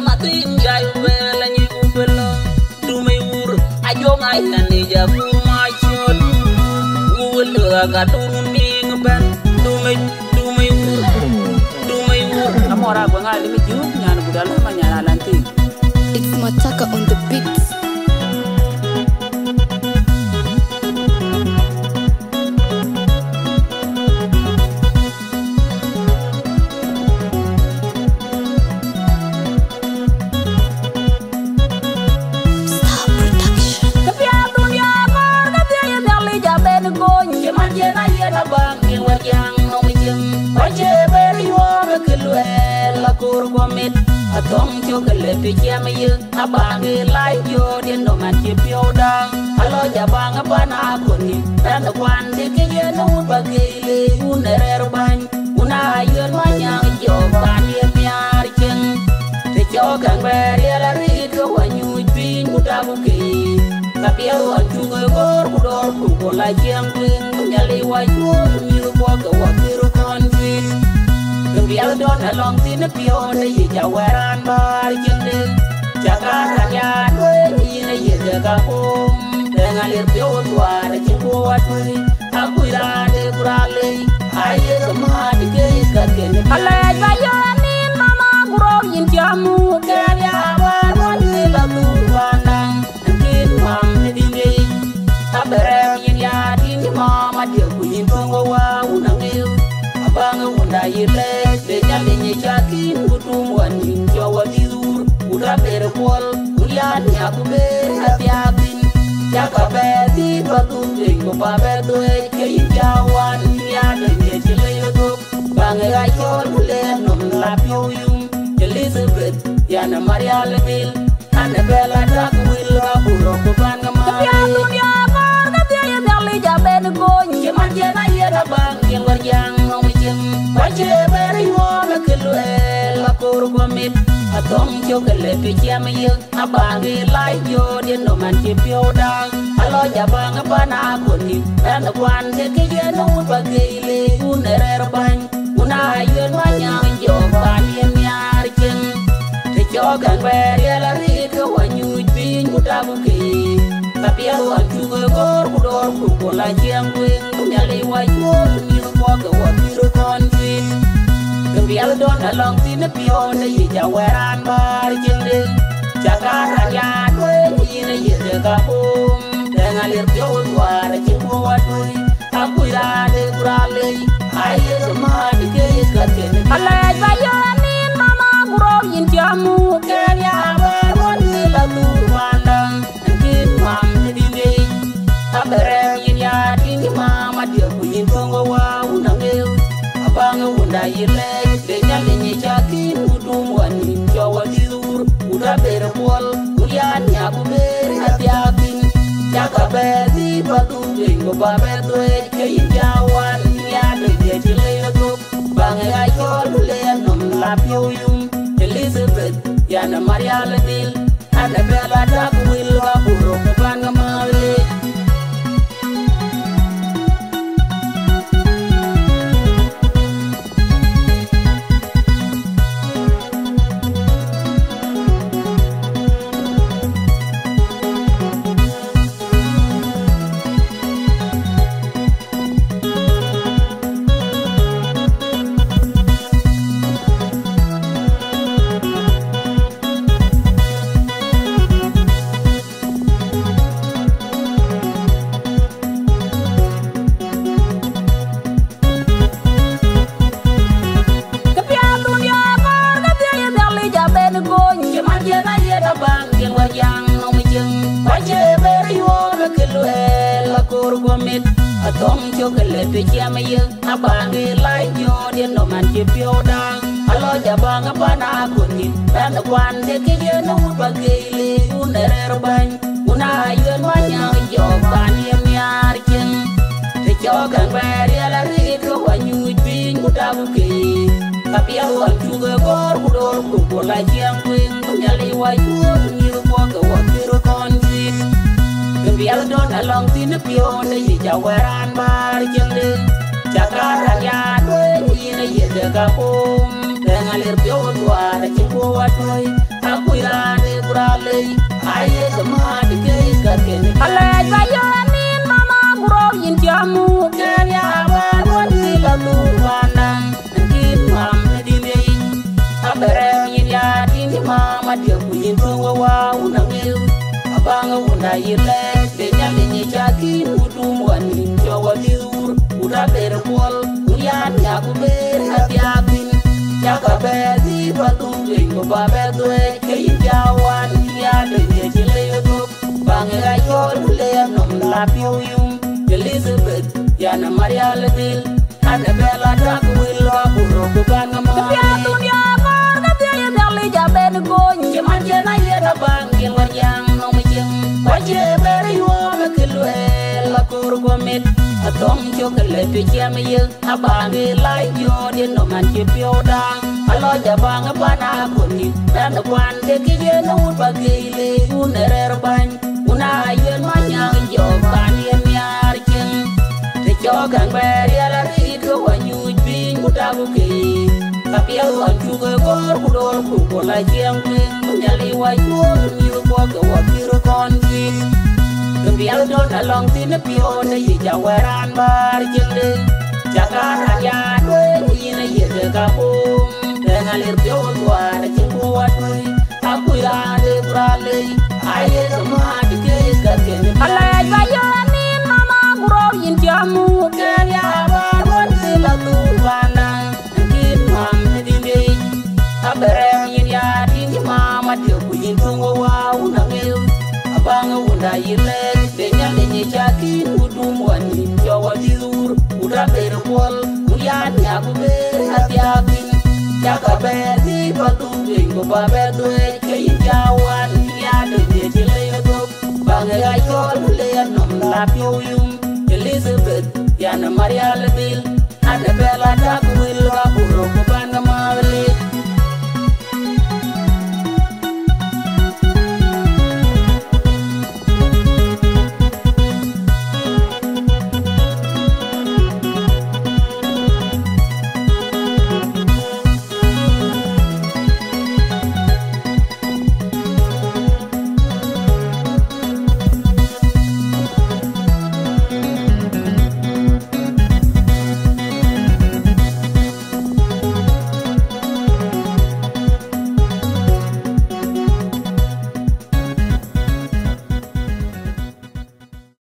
matin jai bela ni ubelo dumai ur ajo ngai nani jabu machot ulu aga tuning ban dumai ur amora gwa ngali mi juk nyan budal ma nyana lanti. It's Mataka on the beats. Atong cho cái lệ tuy chia mấy dương abang người lai yo điên đồ man chip yo dang alo ja bang apa na kuni dan kwan de ke ye no bagi le unere ban una yo ma nyang yo ban ye miar chen te cho kan ber ye la ri ko wanyu pin muda bu ke ka pia wa chu go ko la chiang pin nyali wa yu ni ko ga wa kiru kon pin biar don along tin pio ne ya waran bar jende jakara ya do ni ne ye ga ko dengan lir pio tuar chipo atui aku ira de kurale aye kama dike katken ale gayo ni mama guro yin jamu ke ya bar bon ni la tu banang tin mam ne dine tabere yin ya tin mama de ku yin tongo wa unangeu abang unda yile de nyali ni chakin kutum wanin jawa tidur uda bere kol ulian ya kube hatiabin jaka beti batu jengko pabetu ke jawan ya de ye chile yotok bang ay kol ule nom lapyo yung Elizabeth ya na Maria Lemil ane bela dak wil kapuro kuban ngamai ya dunia kor katanya dali jaben goy keman jena ye rabang yang warjang wache beri wona kelwe la kor gomit atong cho kele pichia me ye abangi lai yo de no man chi pio dang alo ja bang bana kuni dan kwan de ke ye no bagi le unere ban una yo ma nyang yo ban ye nyar chen te cho kan beri la ri ko wanyu pin muda bu ke tapia wa chu gor ko la chiang wing nyali wa yo ni ko ga wa kiru kon biar don along tin pio ne ya waran bar jende jakara ya do ni ne ye ga pum dengan lir pio war chipo watui aku ira de kurale aye ma dike katken ale gayo ni mama guro yin jamu ke ya bar bon ni la tu pandang tin mam dine tabere yin ya tin mama dia ku yin tongo wa unangeu abang unda yile de nyali ni chakin udum wanin jawa tidur uda bere kol ulian ya kuber hatiabin jaka beti batu jengko babetu ke jawan ya de ye chile yotok bang ay kol ule nom lapyo yung Elizabeth ya na Maria Lemil ane bela dak wil kapuro kuban ngamai atong cho kele pichia me ye abangi lai yo de no man chi pio dang alo ja bang bana kuni dan kwan de ke ye no bagi le unere ban una yo ma nyang yo ban ye miar chen te cho kan ber ya la ri ko wanyu pin muda bu ke ka pia wa chu gor ko la chiang wing nyali wa yu ni ko ga wa kiru kon jin biar don along tin pio ne ya waran bar jende jakara ya do ni ne ye ga pum dengan ngalir pio dua cingko watoi aku irane kurale aye kemadi ke karkeni ale bayo min mama guro yin jamu kaya wan sila tuanang kin mam dine abere yin ya dini mama dia kuyin tuwa wa unangeu abanga una yile de nyali chakin udum wanin jawa diur uda ber pol uyan ya ku ber hatiakin ya ka bezi patunge ko babedwe ke jawan ya de chile yo banga yol le nom la pium Elizabeth ya na Maria Ledil ana bela dak willa buro ko banga ma ya dunia mar ka te dali jaben goñ man jena yera bangil warjang no mijeng waje bere yo me kelwe la kur gomit atong chokele pe jam ye abangi lai yo de no man che pioda alo ja banga bana koni dan kwan de ke ye no bagile unerer ban una yen manya yo ban ye nyar chen te chokan bere la ri ko wanyu bin mutabu ke kapia wan chugo gor kudol ku la jeng nyali wa yo ni ko ko wa piro kon ki bial don along tin pio ne yi jawaran bar jende jakara ya do ni ne ye ka ko ngalir pio wa cingko watoi aku ya de brale aye sama dike karkeni ale bayo min mama guro yin jamu kaya wan sila tuanang kin mam dine abere yin ya dini mama dia kuyin tuwa wa unangeu abanga una yile de nyali chakin udum wanin jawa diur uda ber pol uyan ya ku ber hatiakin ya ka bezi patunge ko babedwe ke jawan ya de chile yo banga yol le nom la pium Elizabeth ya na Maria Ledil ana bela dak willa buro ko banga ma